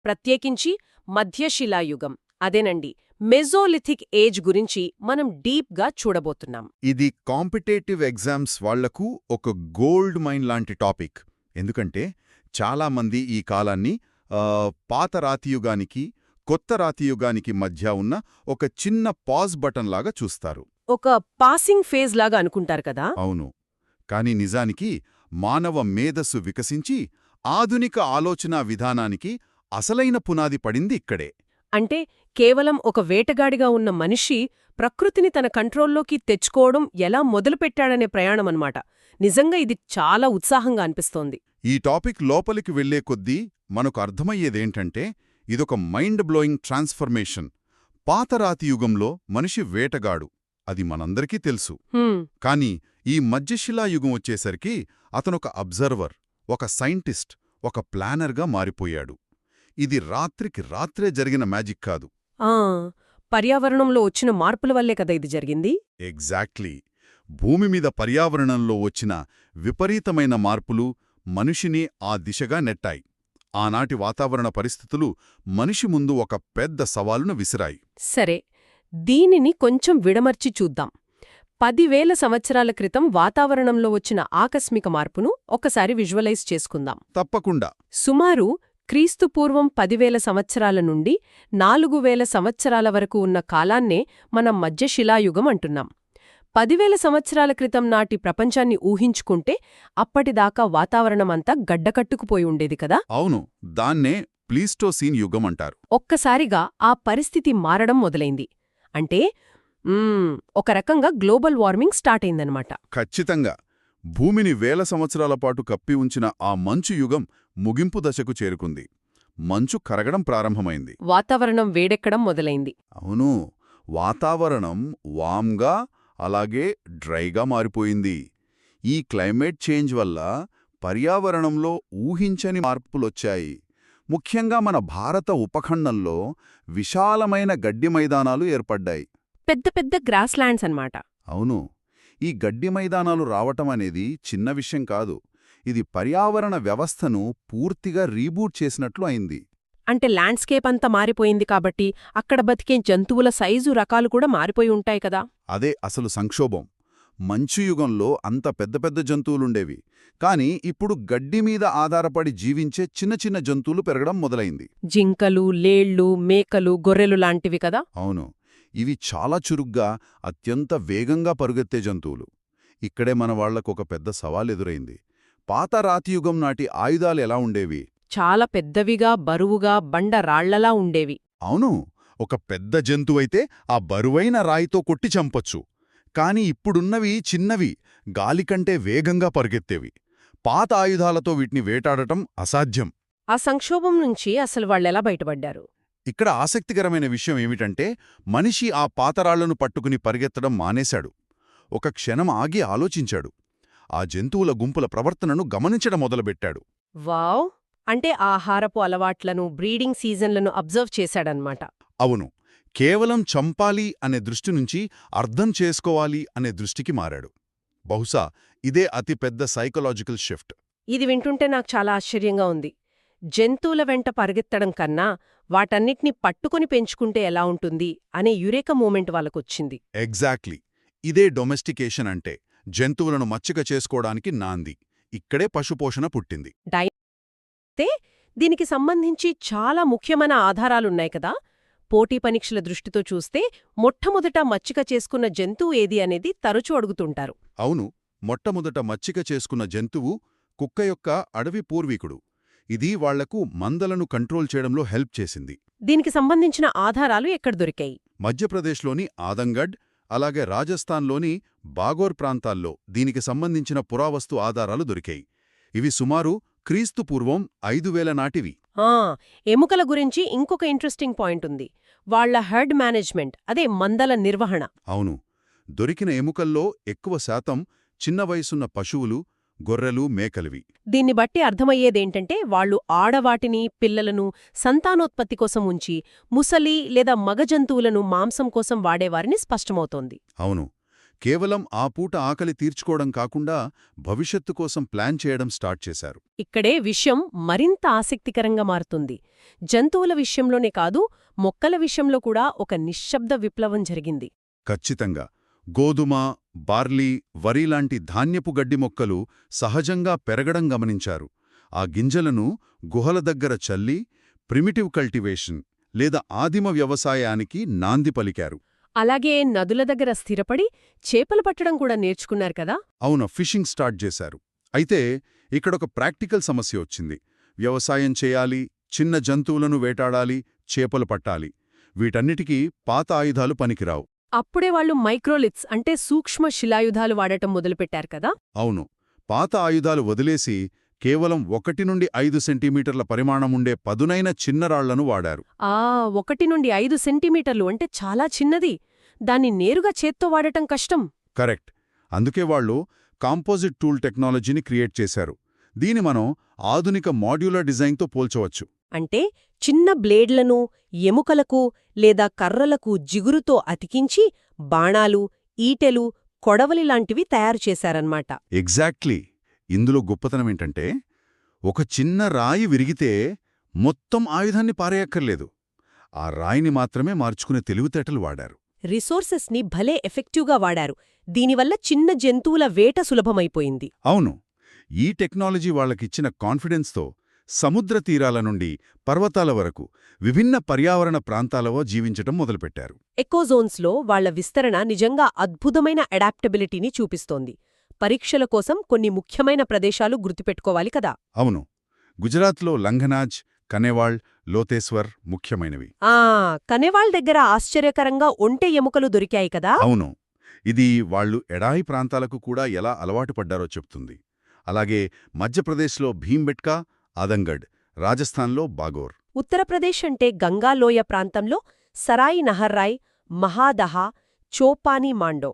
ప్రత్యేకించి మధ్యశిలాయుగం అదేనండి మెజోలిథిక్ ఏజ్ గురించి మనం డీప్గా చూడబోతున్నాం. ఇది కాంపిటేటివ్ ఎగ్జామ్స్ వాళ్లకు ఒక గోల్డ్ మైన్ లాంటి టాపిక్. ఎందుకంటే చాలామంది ఈ కాలాన్ని పాత రాతియుగానికి కొత్త రాతియుగానికి మధ్య ఉన్న ఒక చిన్న పాజ్ బటన్ లాగా చూస్తారు. ఒక పాసింగ్ ఫేజ్ లాగా అనుకుంటారు కదా. అవును, కాని నిజానికి మానవ మేధస్సు వికసించి ఆధునిక ఆలోచనా విధానానికి అసలైన పునాది పడింది ఇక్కడే. అంటే కేవలం ఒక వేటగాడిగా ఉన్న మనిషి ప్రకృతిని తన కంట్రోల్లోకి తెచ్చుకోవడం ఎలా మొదలుపెట్టాడనే ప్రయాణమన్నమాట. నిజంగా ఇది చాలా ఉత్సాహంగా అనిపిస్తోంది. ఈ టాపిక్ లోపలికి వెళ్లే కొద్దీ మనకు అర్థమయ్యేదేంటంటే ఇదొక మైండ్ బ్లోయింగ్ ట్రాన్స్ఫర్మేషన్. పాతరాతి యుగంలో మనిషి వేటగాడు, అది మనందరికీ తెలుసు. కాని ఈ మధ్యశిలాయుగం వచ్చేసరికి అతనొక అబ్జర్వర్, ఒక సైంటిస్ట్, ఒక ప్లానర్గా మారిపోయాడు. ఇది రాత్రికి రాత్రే జరిగిన మ్యాజిక్ కాదు. పర్యావరణంలో వచ్చిన మార్పుల వల్లే కదా ఇది జరిగింది. ఎగ్జాక్ట్లీ. భూమి మీద పర్యావరణంలో వచ్చిన విపరీతమైన మార్పులు మనిషిని ఆ దిశగా నెట్టాయి. ఆనాటి వాతావరణ పరిస్థితులు మనిషి ముందు ఒక పెద్ద సవాలును విసిరాయి. సరే, దీనిని కొంచెం విడమర్చి చూద్దాం. 10,000 సంవత్సరాల క్రితం వాతావరణంలో వచ్చిన ఆకస్మిక మార్పును ఒకసారి విజువలైజ్ చేసుకుందాం. తప్పకుండా. సుమారు క్రీస్తుపూర్వం 10,000 సంవత్సరాల నుండి 4,000 సంవత్సరాల వరకు ఉన్న కాలాన్నే మనం మధ్యశిలాయుగం అంటున్నాం. 10,000 సంవత్సరాల క్రితం నాటి ప్రపంచాన్ని ఊహించుకుంటే అప్పటిదాకా వాతావరణమంతా గడ్డకట్టుకుపోయి ఉండేది కదా. అవును, దాన్నే ప్లీస్టోసీన్ యుగం అంటారు. ఒక్కసారిగా ఆ పరిస్థితి మారడం మొదలైంది. అంటే ఒక రకంగా గ్లోబల్ వార్మింగ్ స్టార్ట్ అయిందనమాట. ఖచ్చితంగా. భూమిని వేల సంవత్సరాల పాటు కప్పి ఉంచిన ఆ మంచు యుగం ముగింపు దశకు చేరుకుంది. మంచు కరగడం ప్రారంభమైంది. వాతావరణం వేడెక్కడం మొదలైంది. అవును, వాతావరణం వామ్గా అలాగే డ్రైగా మారిపోయింది. ఈ క్లైమేట్ చేంజ్ వల్ల పర్యావరణంలో ఊహించని మార్పులొచ్చాయి. ముఖ్యంగా మన భారత ఉపఖండంలో విశాలమైన గడ్డి మైదానాలు ఏర్పడ్డాయి. పెద్ద పెద్ద గ్రాస్ ల్యాండ్స్ అన్నమాట. అవును, ఈ గడ్డి మైదానాలు రావటం అనేది చిన్న విషయం కాదు. ఇది పర్యావరణ వ్యవస్థను పూర్తిగా రీబూట్ చేసినట్లు అయింది. అంటే ల్యాండ్స్కేప్ అంతా మారిపోయింది కాబట్టి అక్కడ బతికే జంతువుల సైజు రకాలు కూడా మారిపోయి ఉంటాయి కదా. అదే అసలు సంక్షోభం. మంచు యుగంలో అంత పెద్ద పెద్ద జంతువులుండేవి. కాని ఇప్పుడు గడ్డి మీద ఆధారపడి జీవించే చిన్న చిన్న జంతువులు పెరగడం మొదలైంది. జింకలు, లేళ్లు, మేకలు, గొర్రెలు లాంటివి కదా. అవును, ఇవి చాలా చురుగ్గా అత్యంత వేగంగా పరుగెత్తే జంతువులు. ఇక్కడే మన వాళ్లకొక పెద్ద సవాలెదురైంది. పాత రాతియుగం నాటి ఆయుధాలు ఎలా ఉండేవి? చాలా పెద్దవిగా, బరువుగా, బండ రాళ్లలా ఉండేవి. అవును, ఒక పెద్ద జంతువైతే ఆ బరువైన రాయితో కొట్టి చంపొచ్చు. కాని ఇప్పుడున్నవి చిన్నవి, గాలికంటే వేగంగా పరుగెత్తేవి. పాత ఆయుధాలతో వీటిని వేటాడటం అసాధ్యం. ఆ సంక్షోభం నుంచి అసలు వాళ్ళెలా బయటపడ్డారు? ఇక్కడ ఆసక్తికరమైన విషయం ఏమిటంటే మనిషి ఆ పాతరాళ్లను పట్టుకుని పరిగెత్తడం మానేశాడు. ఒక క్షణం ఆగి ఆలోచించాడు. ఆ జంతువుల గుంపుల ప్రవర్తనను గమనించడం మొదలుపెట్టాడు. వావ్! అంటే ఆహారపు అలవాట్లను, బ్రీడింగ్ సీజన్లను అబ్జర్వ్ చేశాడన్నమాట. అవును, కేవలం చంపాలి అనే దృష్టి నుంచి అర్థం చేసుకోవాలి అనే దృష్టికి మారాడు. బహుశా ఇదే అతిపెద్ద సైకలాజికల్ షిఫ్ట్. ఇది వింటుంటే నాకు చాలా ఆశ్చర్యంగా ఉంది. జంతువుల వెంట పరిగెత్తడం కన్నా వాటన్నిటినీ పట్టుకుని పెంచుకుంటే ఎలా ఉంటుంది అనే యురేక మూమెంట్ వాళ్ళకొచ్చింది. ఎగ్జాక్ట్లీ. ఇదే డొమెస్టికేషన్ అంటే, జంతువులను మచ్చిక చేసుకోవడానికి నాంది. ఇక్కడే పశుపోషణ పుట్టింది. దీనికి సంబంధించి చాలా ముఖ్యమైన ఆధారాలున్నాయి కదా. పోటీ పరీక్షల దృష్టితో చూస్తే మొట్టమొదట మచ్చిక చేసుకున్న జంతువు ఏది అనేది తరచూ అడుగుతుంటారు. అవును, మొట్టమొదట మచ్చిక చేసుకున్న జంతువు కుక్క యొక్క అడవి పూర్వీకుడు. ఇది వాళ్లకు మందలను కంట్రోల్ చేయడంలో హెల్ప్ చేసింది. దీనికి సంబంధించిన ఆధారాలు ఎక్కడ దొరికాయి? మధ్యప్రదేశ్లోని ఆదంగఢ్, అలాగే రాజస్థాన్లోని బాగోర్ ప్రాంతాల్లో దీనికి సంబంధించిన పురావస్తు ఆధారాలు దొరికాయి. ఇవి సుమారు క్రీస్తుపూర్వం 5,000 నాటివి. ఎముకల గురించి ఇంకొక ఇంట్రెస్టింగ్ పాయింట్ ఉంది. వాళ్ల హెర్డ్ మేనేజ్మెంట్, అదే మందల నిర్వహణ. అవును, దొరికిన ఎముకల్లో ఎక్కువ శాతం చిన్న వయసున్న పశువులు, గొర్రెలు, మేకలివి. దీన్ని బట్టి అర్థమయ్యేదేంటంటే వాళ్లు ఆడవాటిని, పిల్లలను సంతానోత్పత్తి కోసం ఉంచి ముసలి లేదా మగ జంతువులను మాంసం కోసం వాడేవారిని స్పష్టమవుతోంది. అవును, కేవలం ఆ పూట ఆకలి తీర్చుకోవడం కాకుండా భవిష్యత్తు కోసం ప్లాన్ చేయడం స్టార్ట్ చేశారు. ఇక్కడే విషయం మరింత ఆసక్తికరంగా మారుతుంది. జంతువుల విషయంలోనే కాదు, మొక్కల విషయంలో కూడా ఒక నిశ్శబ్ద విప్లవం జరిగింది. ఖచ్చితంగా. గోధుమ, బార్లీ, వరి లాంటి ధాన్యపు గడ్డి మొక్కలు సహజంగా పెరగడం గమనించారు. ఆ గింజలను గుహల దగ్గర చల్లి ప్రిమిటివ్ కల్టివేషన్ లేదా ఆదిమ వ్యవసాయానికి నాంది పలికారు. అలాగే నదుల దగ్గర స్థిరపడి చేపలు పట్టడం కూడా నేర్చుకున్నారు కదా. అవును, ఫిషింగ్ స్టార్ట్ చేశారు. అయితే ఇక్కడొక ప్రాక్టికల్ సమస్య వచ్చింది. వ్యవసాయం చేయాలి, చిన్న జంతువులను వేటాడాలి, చేపలు పట్టాలి. వీటన్నిటికీ పాత ఆయుధాలు పనికిరావు. అప్పుడే వాళ్ళు మైక్రోలిత్స్ అంటే సూక్ష్మ శిలాయుధాలు వాడటం మొదలుపెట్టారు కదా. అవును, పాత ఆయుధాలు వదిలేసి కేవలం 1 నుండి 5 సెంటీమీటర్ల పరిమాణముండే పదునైన చిన్నరాళ్లను వాడారు. 1 నుండి 5 సెంటీమీటర్లు అంటే చాలా చిన్నది. దాన్ని నేరుగా చేత్తో వాడటం కష్టం. కరెక్ట్. అందుకే వాళ్ళు కాంపోజిట్ టూల్ టెక్నాలజీని క్రియేట్ చేశారు. దీని మనం ఆధునిక మాడ్యులర్ డిజైన్తో పోల్చవచ్చు. అంటే చిన్న బ్లేడ్లను ఎముకలకు లేదా కర్రలకు జిగురుతో అతికించి బాణాలు, ఈటెలు, కొడవలిలాంటివి తయారు చేశారన్నమాట. ఎగ్జాక్ట్లీ. ఇందులో గొప్పతనమేంటంటే ఒక చిన్న రాయి విరిగితే మొత్తం ఆయుధాన్ని పారేయక్కర్లేదు. ఆ రాయిని మాత్రమే మార్చుకునే తెలివితేటలు వాడారు. రిసోర్సెస్ని భలే ఎఫెక్టివ్గా వాడారు. దీనివల్ల చిన్న జంతువుల వేట సులభమైపోయింది. అవును, ఈ టెక్నాలజీ వాళ్ళకిచ్చిన కాన్ఫిడెన్స్తో సముద్ర తీరాల నుండి పర్వతాల వరకు విభిన్న పర్యావరణ ప్రాంతాలలో జీవించటం మొదలుపెట్టారు. ఎకోజోన్స్లో వాళ్ల విస్తరణ నిజంగా అద్భుతమైన అడాప్టబిలిటీని చూపిస్తోంది. పరీక్షల కోసం కొన్ని ముఖ్యమైన ప్రదేశాలు గుర్తుపెట్టుకోవాలి కదా. అవును, గుజరాత్లో లంఘనాజ్, కనేవాళ్, లోతేశ్వర్ ముఖ్యమైనవి. కనేవాళ్ దగ్గర ఆశ్చర్యకరంగా ఒంటె ఎముకలు దొరికాయి కదా. అవును, ఇది వాళ్లు ఎడారి ప్రాంతాలకు కూడా ఎలా అలవాటు పడ్డారో చెప్తుంది. అలాగే మధ్యప్రదేశ్లో భీంబెట్కా, ఆదంగఢ్, రాజస్థాన్లో బాగోర్. ఉత్తరప్రదేశ్ అంటే గంగాలోయ ప్రాంతంలో సరాయి నహర్రాయ్, మహాదహా, చోపానీ మాండో.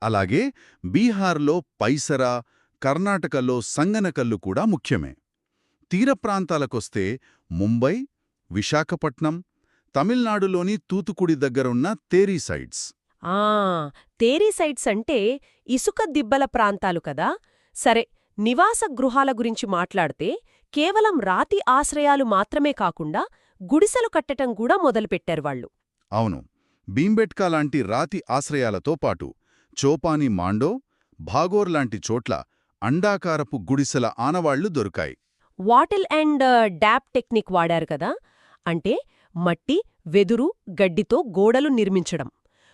అలాగే బీహార్లో పైసరా, కర్ణాటకలో సంగనకల్లు కూడా ముఖ్యమే. తీర ప్రాంతాలకొస్తే ముంబై, విశాఖపట్నం, తమిళనాడులోని తూతుకుడి దగ్గరున్న తేరీ సైట్స్. తేరీ సైట్స్ అంటే ఇసుక దిబ్బల ప్రాంతాలు కదా. సరే, నివాస గృహాల గురించి మాట్లాడితే కేవలం రాతి ఆశ్రయాలు మాత్రమే కాకుండా గుడిసెలు కట్టటం కూడా మొదలుపెట్టారు వాళ్ళు. అవును, భీంబెట్కా లాంటి రాతి ఆశ్రయాలతో పాటు చోపానీ మాండో, భాగోర్ లాంటి చోట్ల అండాకారపు గుడిసెల ఆనవాళ్లు దొరికాయి. వాటిల్ అండ్ డాప్ టెక్నిక్ వాడారు కదా. అంటే మట్టి, వెదురు, గడ్డితో గోడలు నిర్మించడం.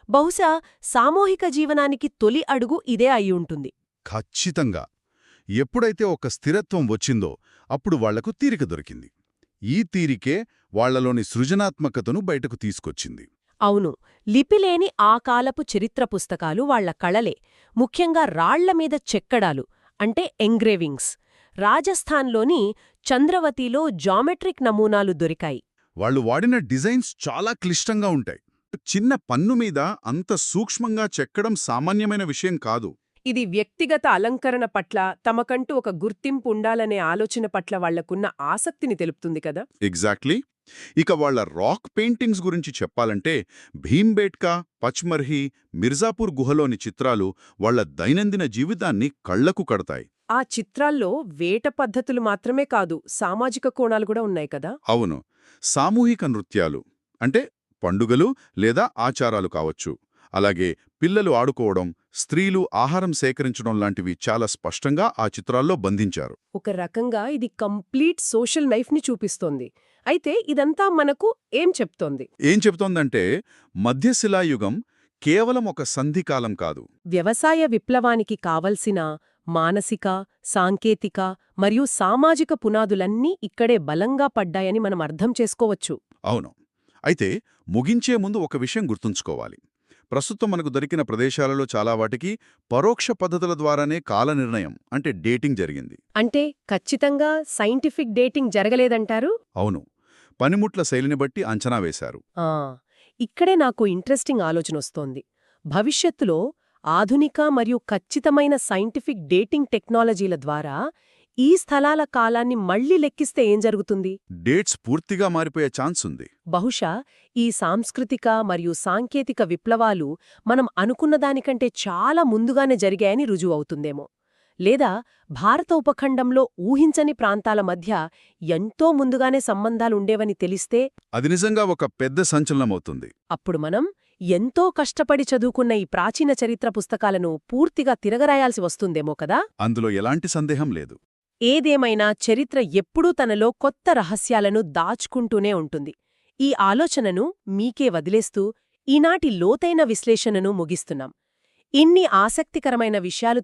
బహుశా సామూహిక జీవనానికి తొలి అడుగు ఇదే అయి ఉంటుంది. ఖచ్చితంగా. ఎప్పుడైతే ఒక స్థిరత్వం వచ్చిందో అప్పుడు వాళ్లకు తీరిక దొరికింది. ఈ తీరికే వాళ్లలోని సృజనాత్మకతను బయటకు తీసుకొచ్చింది. అవును, లిపిలేని ఆ కాలపు చరిత్ర పుస్తకాలు వాళ్ల కళలే. ముఖ్యంగా రాళ్లమీద చెక్కడాలు అంటే ఎంగ్రేవింగ్స్. రాజస్థాన్లోని చంద్రవతిలో జామెట్రిక్ నమూనాలు దొరికాయి. వాళ్లు వాడిన డిజైన్స్ చాలా క్లిష్టంగా ఉంటాయి. చిన్న పన్ను మీద అంత సూక్ష్మంగా చెక్కడం సామాన్యమైన విషయం కాదు. ఇది వ్యక్తిగత అలంకరణ పట్ల, తమకంటూ ఒక గుర్తింపు ఉండాలనే ఆలోచన పట్ల వాళ్లకున్న ఆసక్తిని తెలుపుతుంది కదా. ఎగ్జాక్ట్లీ. ఇక వాళ్ల రాక్ పెయింటింగ్స్ గురించి చెప్పాలంటే భీంబేట్కా, పచ్మర్హి, మిర్జాపూర్ గుహలోని చిత్రాలు వాళ్ల దైనందిన జీవితాన్ని కళ్లకు కడతాయి. ఆ చిత్రాల్లో వేట పద్ధతులు మాత్రమే కాదు, సామాజిక కోణాలు కూడా ఉన్నాయి కదా. అవును, సామూహిక నృత్యాలు అంటే పండుగలు లేదా ఆచారాలు కావచ్చు. అలాగే పిల్లలు ఆడుకోవడం, స్త్రీలు ఆహారం సేకరించడం లాంటివి చాలా స్పష్టంగా ఆ చిత్రాల్లో బంధించారు. ఒక రకంగా ఇది కంప్లీట్ సోషల్ లైఫ్ని చూపిస్తోంది. అయితే ఇదంతా మనకు ఏం చెప్తోందంటే మధ్యశిలాయుగం కేవలం ఒక సంధికాలం కాదు. వ్యవసాయ విప్లవానికి కావలసిన మానసిక, సాంకేతిక మరియు సామాజిక పునాదులన్నీ ఇక్కడే బలంగా పడ్డాయని మనం అర్థం చేసుకోవచ్చు. అవును. అయితే ముగించే ముందు ఒక విషయం గుర్తుంచుకోవాలి. ప్రస్తుతం మనకు దొరికిన ప్రదేశాలలో చాలా వాటికి పరోక్ష పద్ధతుల ద్వారానే కాల నిర్ణయం అంటే డేటింగ్ జరిగింది. అంటే ఖచ్చితంగా సైంటిఫిక్ డేటింగ్ జరగలేదంటారు? అవును, పనిముట్ల శైలిని బట్టి అంచనా వేశారు. ఇక్కడే నాకు ఇంట్రెస్టింగ్ ఆలోచనొస్తోంది. భవిష్యత్తులో ఆధునిక మరియు ఖచ్చితమైన సైంటిఫిక్ డేటింగ్ టెక్నాలజీల ద్వారా ఈ స్థలాల కాలాన్ని మళ్లీ లెక్కిస్తే ఏం జరుగుతుంది? డేట్స్ పూర్తిగా మారిపోయే ఛాన్స్ ఉంది. బహుశా ఈ సాంస్కృతిక మరియు సాంకేతిక విప్లవాలు మనం అనుకున్న దానికంటే చాలా ముందుగానే జరిగాయని రుజువవుతుందేమో. లేదా భారత ఉపఖండంలో ఊహించని ప్రాంతాల మధ్య ఎంతో ముందుగానే సంబంధాలుండేవని తెలిస్తే అది నిజంగా ఒక పెద్ద సంచలనమవుతుంది. అప్పుడు మనం ఎంతో కష్టపడి చదువుకున్న ఈ ప్రాచీన చరిత్ర పుస్తకాలను పూర్తిగా తిరగరాయాల్సి వస్తుందేమో కదా? అందులో ఎలాంటి సందేహం లేదు. ఏదేమైనా చరిత్ర ఎప్పుడూ తనలో కొత్త రహస్యాలను దాచుకుంటూనే ఉంటుంది. ఈ ఆలోచనను మీకే వదిలేస్తూ ఈనాటి లోతైన విశ్లేషణను ముగిస్తున్నాం. ఇన్ని ఆసక్తికరమైన విషయాలు